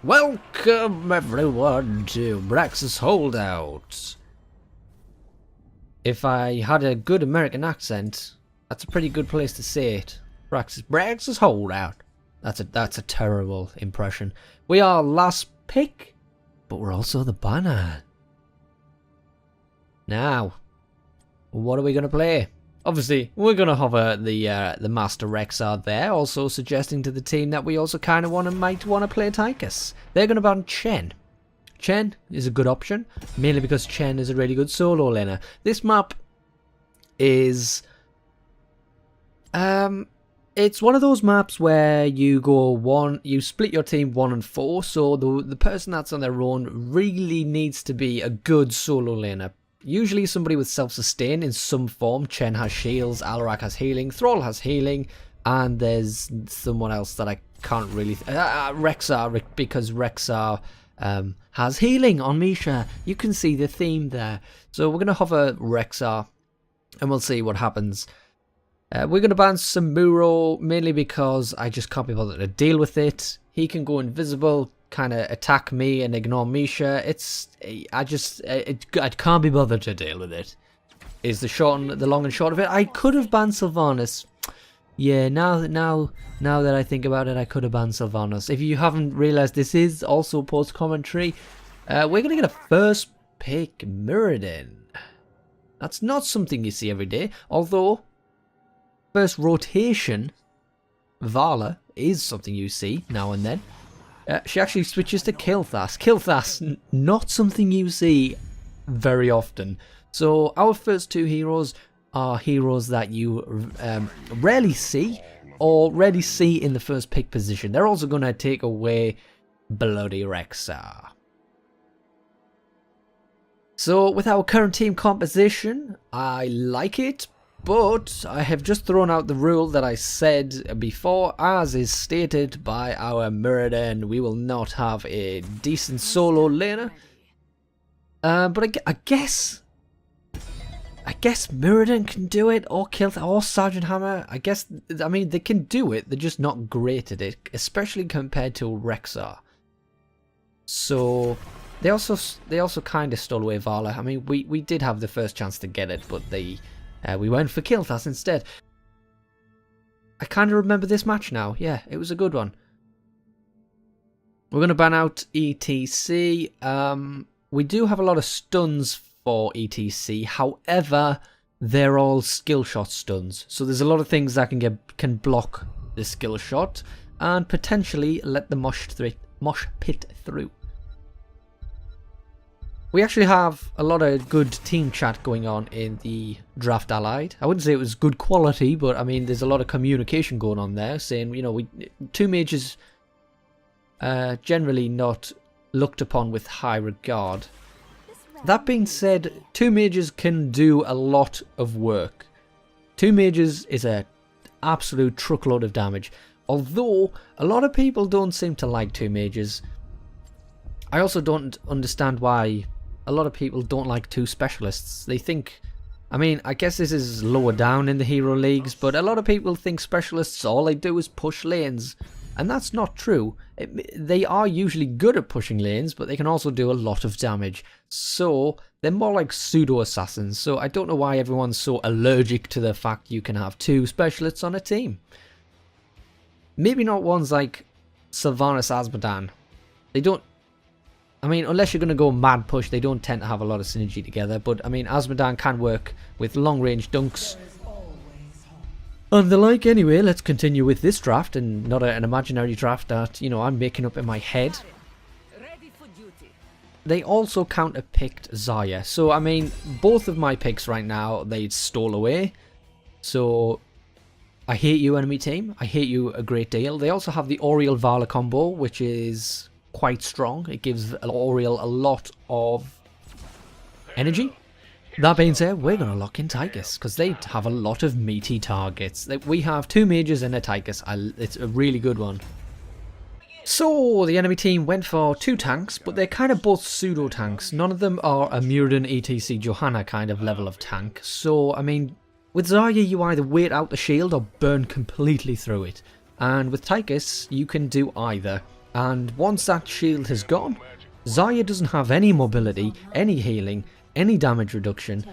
Welcome everyone to Brax's Holdout. If I had a good American accent, that's a pretty good place to say it. Brax's Holdout. That's a terrible impression. We are last pick, but we're also the banner. Now, what are we gonna play? Obviously, we're going to hover the Master Rexar there, also suggesting to the team that we also kind of might want to play Tychus. They're going to ban Chen. Chen is a good option, mainly because Chen is a really good solo laner. This map is... it's one of those maps where you split your team 1 and 4, so the person that's on their own really needs to be a good solo laner. Usually somebody with self-sustain in some form. Chen has shields, Alarak has healing, Thrall has healing, and there's someone else that I can't really... Rexar, because Rexar has healing on Misha. You can see the theme there. So we're going to hover Rexar, and we'll see what happens. We're going to ban Samuro, mainly because I just can't be bothered to deal with it. He can go invisible, kind of attack me and ignore Misha. I can't be bothered to deal with it. Is the long and short of it. I could have banned Sylvanas. Yeah, now that I think about it, I could have banned Sylvanas. If you haven't realized, this is also post commentary. We're gonna get a first pick Mirrodin. That's not something you see every day. Although first rotation Vala is something you see now and then. She actually switches to Kilthas. Kilthas, not something you see very often. So our first two heroes are heroes that you rarely see, or rarely see in the first pick position. They're also going to take away Bloody Rexar. So with our current team composition, I like it. But I have just thrown out the rule that I said before, as is stated by our Mirrodin. We will not have a decent solo laner. But I guess Mirrodin can do it, or or Sergeant Hammer. I mean, they can do it. They're just not great at it, especially compared to Rexar. So they also kind of stole away Vala. I mean, we did have the first chance to get it, but we went for Kilthas instead. I kind of remember this match now. Yeah, it was a good one. We're going to ban out ETC. We do have a lot of stuns for ETC. However, they're all skill shot stuns. So there's a lot of things that can block the skill shot and potentially let the mosh pit through. We actually have a lot of good team chat going on in the Draft Allied. I wouldn't say it was good quality, but I mean, there's a lot of communication going on there, saying, you know, two mages generally not looked upon with high regard. That being said, two mages can do a lot of work. Two mages is an absolute truckload of damage. Although, a lot of people don't seem to like two mages. I also don't understand why a lot of people don't like two specialists. They think, I mean, I guess this is lower down in the hero leagues, but a lot of people think specialists, all they do is push lanes. And that's not true. They are usually good at pushing lanes, but they can also do a lot of damage. So, they're more like pseudo-assassins. So, I don't know why everyone's so allergic to the fact you can have two specialists on a team. Maybe not ones like Sylvanas Azmodan. They don't... I mean, unless you're going to go mad push, they don't tend to have a lot of synergy together. But, I mean, Azmodan can work with long-range dunks and the like. Anyway, let's continue with this draft, and not an imaginary draft that, you know, I'm making up in my head. They also counter-picked Zarya. So, I mean, both of my picks right now, they stole away. So, I hate you, enemy team. I hate you a great deal. They also have the Oriel Vala combo, which is quite strong. It gives Oriel a lot of energy. That being said, we're going to lock in Tychus, because they have a lot of meaty targets. We have two mages and a Tychus. It's a really good one. So, the enemy team went for two tanks, but they're kind of both pseudo-tanks. None of them are a Mirrodin, ETC, Johanna kind of level of tank. So, I mean, with Zarya, you either wait out the shield or burn completely through it. And with Tychus, you can do either. And once that shield has gone, Zarya doesn't have any mobility, any healing, any damage reduction.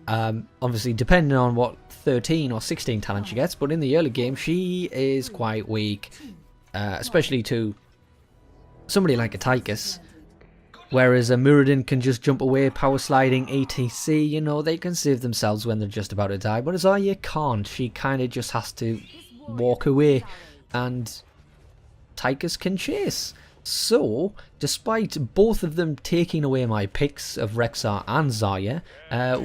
Obviously depending on what 13 or 16 talent she gets, but in the early game she is quite weak, especially to somebody like a Tychus. Whereas a Muradin can just jump away, power sliding, etc, you know, they can save themselves when they're just about to die. But Zarya can't, she kind of just has to walk away, and Tychus can chase. So, despite both of them taking away my picks of Rexxar and Zarya,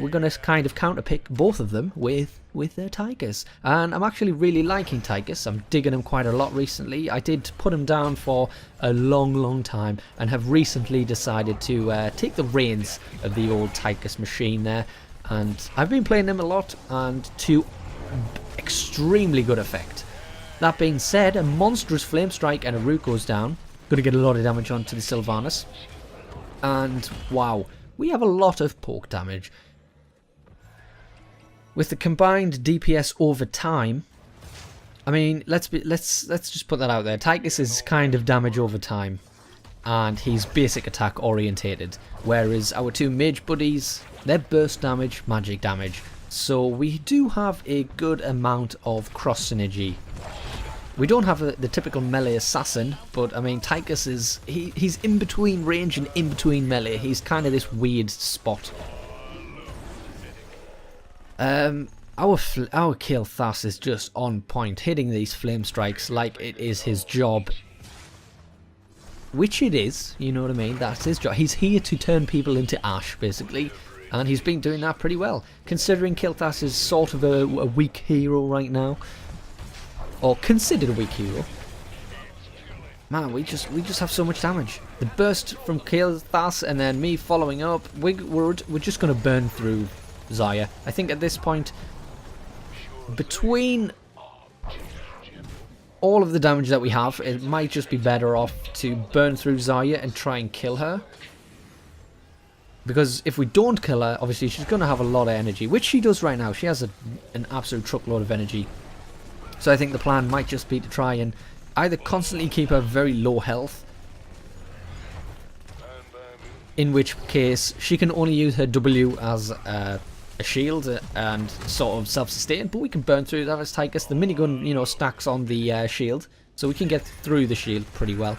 we're going to kind of counterpick both of them with their Tychus. And I'm actually really liking Tychus. I'm digging him quite a lot recently. I did put him down for a long time and have recently decided to take the reins of the old Tychus machine there. And I've been playing him a lot and to extremely good effect. That being said, a monstrous Flame Strike and a Root goes down. Going to get a lot of damage onto the Sylvanas. And wow, we have a lot of poke damage. With the combined DPS over time, I mean, let's just put that out there. Tychus is kind of damage over time, and he's basic attack orientated, whereas our two mage buddies, they're burst damage, magic damage. So we do have a good amount of cross synergy. We don't have the typical melee assassin, but I mean Tychus is he's in between range and in between melee. He's kind of this weird spot. Our kill Thas is just on point, hitting these flame strikes like it is his job. Which it is, you know what I mean, that's his job. He's here to turn people into ash, basically, and he's been doing that pretty well, considering Kilthas is sort of a weak hero right now, or considered a weak hero. Man, we just have so much damage. The burst from Kilthas and then me following up, we're just going to burn through Zarya. I think at this point, between all of the damage that we have, it might just be better off to burn through Zarya and try and kill her. Because if we don't kill her, obviously she's going to have a lot of energy, which she does right now. She has an absolute truckload of energy. So I think the plan might just be to try and either constantly keep her very low health, in which case she can only use her W as a shield and sort of self-sustain, but we can burn through that as Tychus. The minigun, you know, stacks on the shield, so we can get through the shield pretty well.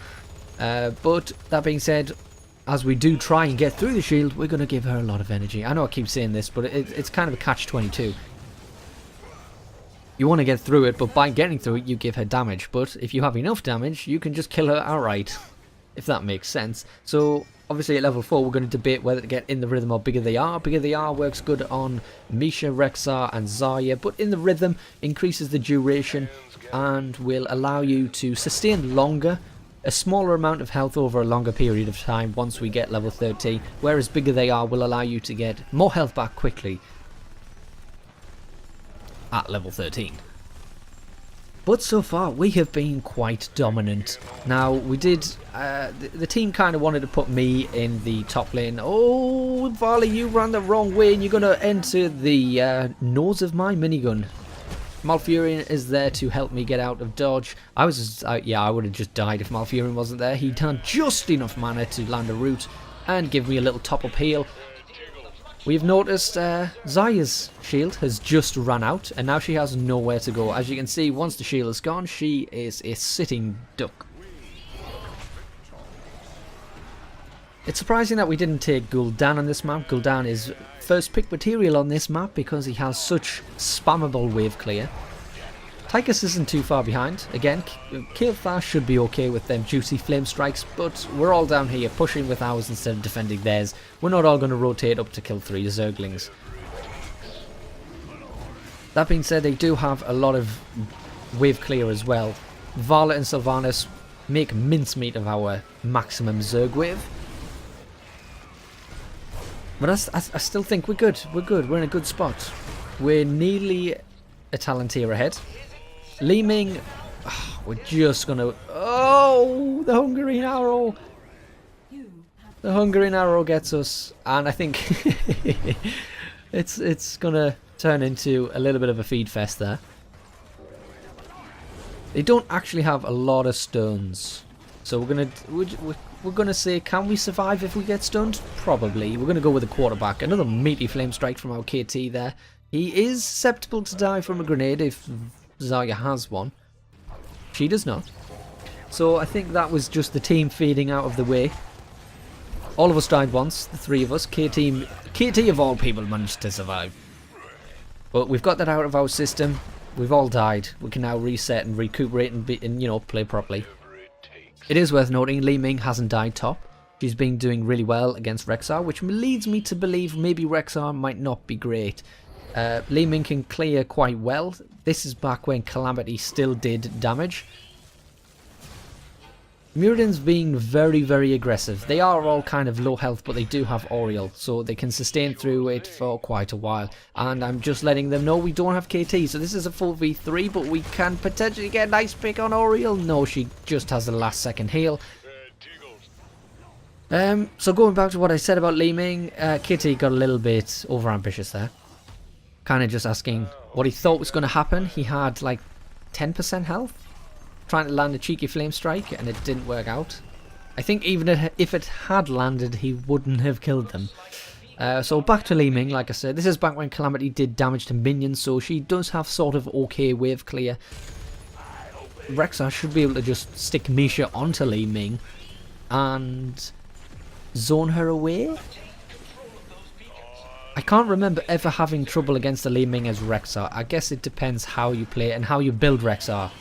But that being said, as we do try and get through the shield, we're going to give her a lot of energy. I know I keep saying this, but it's kind of a catch-22. You want to get through it, but by getting through it, you give her damage. But if you have enough damage, you can just kill her outright, if that makes sense. So, obviously at level 4, we're going to debate whether to get in the rhythm or Bigger They Are. Bigger They Are works good on Misha, Rexxar and Zarya, but in the rhythm increases the duration and will allow you to sustain longer, a smaller amount of health over a longer period of time once we get level 13, whereas Bigger They Are will allow you to get more health back quickly at level 13. But so far we have been quite dominant. Now we did, the team kind of wanted to put me in the top lane. Oh, Varley, you ran the wrong way and you're going to enter the nose of my minigun. Malfurion is there to help me get out of dodge. I would have just died if Malfurion wasn't there. He'd done just enough mana to land a root and give me a little top-up heal. We've noticed Zarya's shield has just run out, and now she has nowhere to go. As you can see, once the shield is gone, she is a sitting duck. It's surprising that we didn't take Gul'dan on this map. Gul'dan is first pick material on this map because he has such spammable wave clear. Tychus isn't too far behind. Again, Kilthas should be okay with them juicy flame strikes, but we're all down here pushing with ours instead of defending theirs. We're not all going to rotate up to kill 3 Zerglings. That being said, they do have a lot of wave clear as well. Vala and Sylvanas make mincemeat of our maximum Zerg wave. But I still think we're good. We're good. We're in a good spot. We're nearly a Palantir ahead. Li Ming, we're just gonna... Oh, the Hungering Arrow! The Hungering Arrow gets us, and I think it's gonna turn into a little bit of a feed fest there. They don't actually have a lot of stones, So we're gonna say, can we survive if we get stunned? Probably. We're gonna go with a quarterback. Another meaty flame strike from our KT there. He is susceptible to die from a grenade if Zarya has one. She does not. So I think that was just the team fading out of the way. All of us died once, the three of us. KT of all people managed to survive. But we've got that out of our system. We've all died. We can now reset and recuperate and you know, play properly. It is worth noting Li Ming hasn't died top. She's been doing really well against Rexxar, which leads me to believe maybe Rexxar might not be great. Li Ming can clear quite well. This is back when Calamity still did damage. Muradin's being very, very aggressive. They are all kind of low health, but they do have Oriole, so they can sustain through it for quite a while. And I'm just letting them know we don't have KT, so this is a full V3, but we can potentially get a nice pick on Oriole. No, she just has the last second heal. So going back to what I said about Li Ming, KT got a little bit over ambitious there. Kind of just asking what he thought was going to happen. He had like 10% health. Trying to land a cheeky flame strike, and it didn't work out. I think even if it had landed, he wouldn't have killed them. So back to Li Ming, like I said. This is back when Calamity did damage to minions, so she does have sort of okay wave clear. Rexxar should be able to just stick Misha onto Li Ming and zone her away. I can't remember ever having trouble against the Li Ming as Rexxar. I guess it depends how you play it and how you build Rexxar.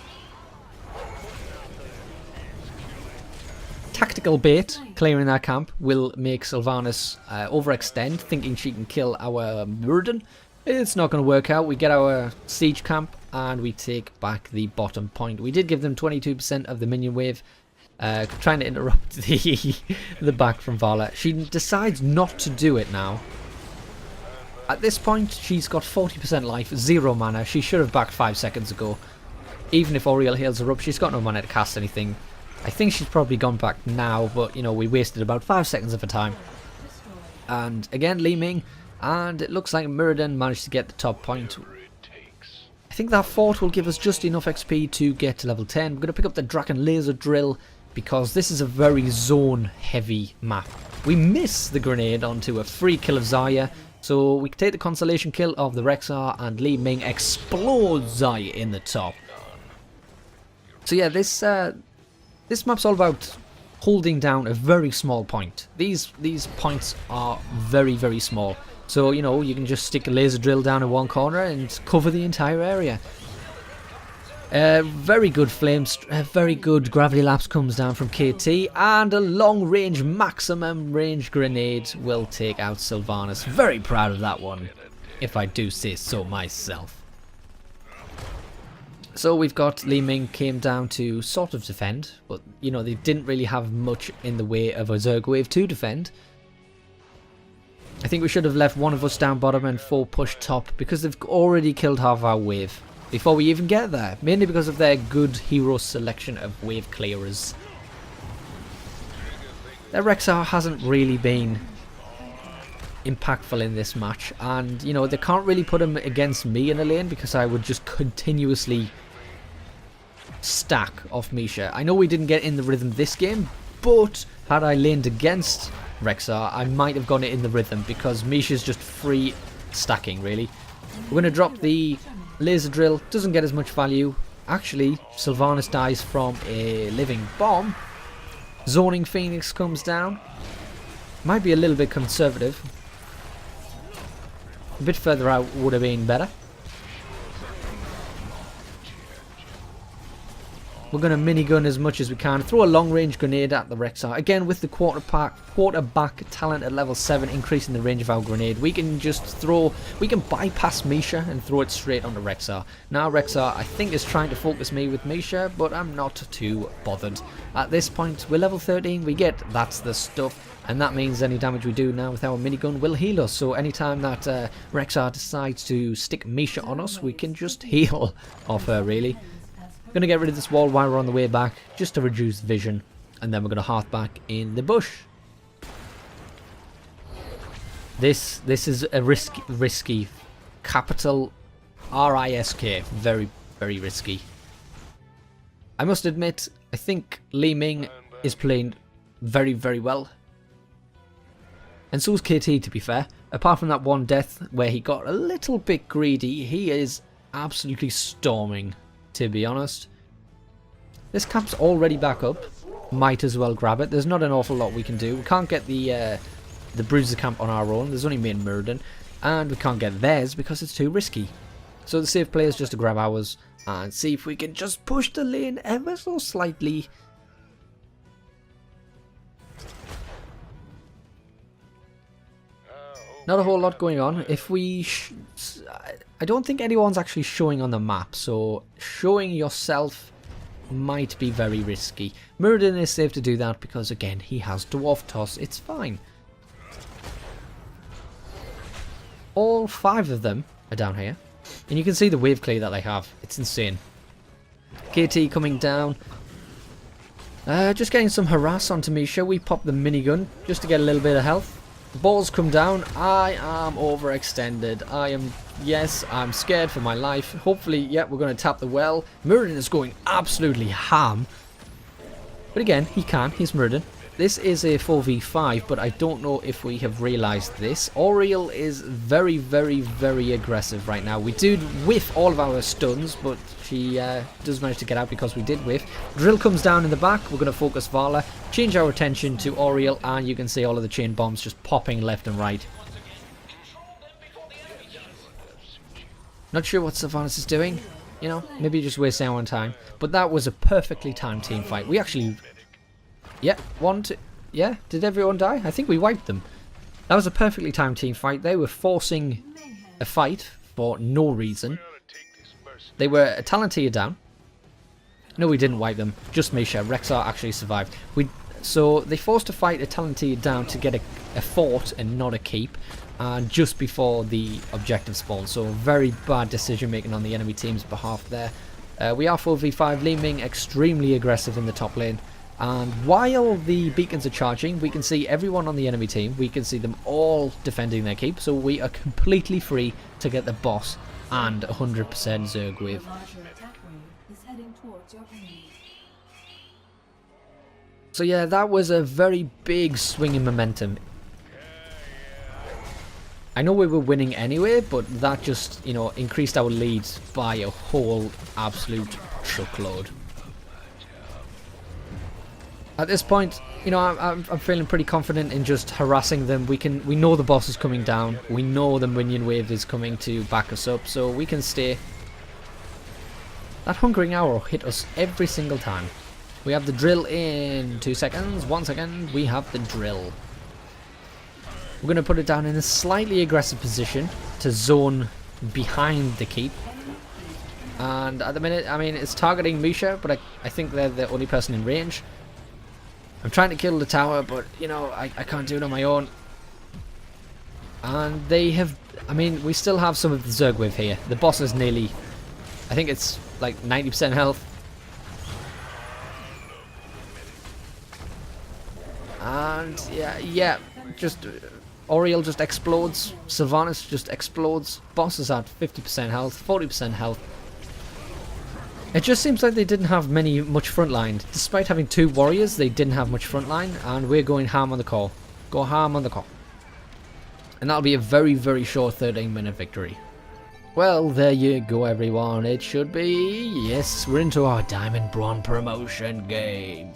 Tactical bait, clearing our camp, will make Sylvanas overextend, thinking she can kill our Muradin. It's not going to work out. We get our siege camp and we take back the bottom point. We did give them 22% of the minion wave, trying to interrupt the back from Vala. She decides not to do it now. At this point, she's got 40% life, 0 mana. She should have backed 5 seconds ago. Even if Oriole heals her up, she's got no mana to cast anything. I think she's probably gone back now, but, you know, we wasted about 5 seconds of her time. And again, Li Ming, and it looks like Muradin managed to get the top point. I think that fort will give us just enough XP to get to level 10. We're going to pick up the Draken Laser Drill, because this is a very zone-heavy map. We miss the grenade onto a free kill of Zarya, so we can take the consolation kill of the Rexxar, and Li Ming explodes Zarya in the top. So yeah, this map's all about holding down a very small point. These points are very, very small. So, you know, you can just stick a laser drill down in one corner and cover the entire area. Very good very good gravity lapse comes down from KT, and a long range, maximum range grenade will take out Sylvanas. Very proud of that one, if I do say so myself. So we've got Li Ming came down to sort of defend, but you know, they didn't really have much in the way of a Zerg wave to defend. I think we should have left one of us down bottom and 4 push top, because they've already killed half our wave before we even get there, mainly because of their good hero selection of wave clearers. Their Rexxar hasn't really been impactful in this match, and you know, they can't really put him against me in a lane because I would just continuously stack off Misha. I know we didn't get in the rhythm this game, but had I laned against Rexxar, I might have gone it in the rhythm, because Misha's just free stacking, really. We're going to drop the laser drill, doesn't get as much value. Actually, Sylvanas dies from a living bomb. Zoning Phoenix comes down. Might be a little bit conservative. A bit further out would have been better. We're going to minigun as much as we can. Throw a long range grenade at the Rexxar. Again, with the quarterback talent at level 7, increasing the range of our grenade, we can just throw, we can bypass Misha and throw it straight onto Rexxar. Now Rexxar, I think, is trying to focus me with Misha, but I'm not too bothered. At this point, we're level 13, we get That's the Stuff, and that means any damage we do now with our minigun will heal us. So anytime that Rexxar decides to stick Misha on us, we can just heal off her, really. Going to get rid of this wall while we're on the way back, just to reduce vision, and then we're going to hearth back in the bush. This is a risky, capital R-I-S-K, very, very risky. I must admit, I think Li Ming is playing very, very well. And so is KT, to be fair. Apart from that one death where he got a little bit greedy, he is absolutely storming, to be honest. This camp's already back up. Might as well grab it. There's not an awful lot we can do. We can't get the Bruiser camp on our own. There's only me and Murden. And we can't get theirs because it's too risky. So the safe play is just to grab ours and see if we can just push the lane ever so slightly. Not a whole lot going on. If we... I don't think anyone's actually showing on the map, so showing yourself might be very risky. Murden is safe to do that because, again, he has Dwarf Toss. It's fine. All 5 of them are down here. And you can see the wave clear that they have. It's insane. KT coming down. Just getting some harass onto Misha. We pop the minigun just to get a little bit of health. The balls come down. I am overextended. Yes, I'm scared for my life. Hopefully, yeah, we're going to tap the well. Murden is going absolutely ham. But again, he can. He's Murden. This is a 4v5, but I don't know if we have realised this. Oriel is very, very, very aggressive right now. We did whiff all of our stuns, but she does manage to get out because we did whiff. Drill comes down in the back. We're going to focus Vala, change our attention to Oriel, and you can see all of the chain bombs just popping left and right. Not sure what Sylvanas is doing. You know, maybe just wasting our time. But that was a perfectly timed team fight. We actually... Yeah, yeah, did everyone die? I think we wiped them. That was a perfectly timed team fight. They were forcing a fight for no reason. They were a Talentia down. No, we didn't wipe them. Just Misha. Rexar actually survived. So they forced a fight a Talentia down to get a fort and not a keep. Just before the objective spawn. So very bad decision making on the enemy team's behalf there. We are 4v5. Li Ming extremely aggressive in the top lane. And while the beacons are charging, we can see everyone on the enemy team. We can see them all defending their keep. So we are completely free to get the boss and 100% Zerg wave. So yeah, that was a very big swing in momentum. I know we were winning anyway, but that just, you know, increased our leads by a whole absolute truckload. At this point, you know, I'm feeling pretty confident in just harassing them. We know the boss is coming down. We know the minion wave is coming to back us up, so we can stay. That hungering arrow hit us every single time. We have the drill in 2 seconds. 1 second, we have the drill. We're going to put it down in a slightly aggressive position to zone behind the keep. And at the minute, I mean, it's targeting Misha, but I think they're the only person in range. I'm trying to kill the tower, but, you know, I can't do it on my own. And they have... I mean, we still have some of the Zerg wave here. The boss is nearly... I think it's like 90% health. And, yeah, just... Oriel just explodes. Sylvanas just explodes. Boss is at 50% health, 40% health. It just seems like they didn't have much frontline. Despite having 2 warriors, they didn't have much frontline, and we're going ham on the core. Go ham on the core. And that'll be a very, very short 13-minute victory. Well, there you go, everyone. It should be... Yes, we're into our Diamond Bronze promotion game.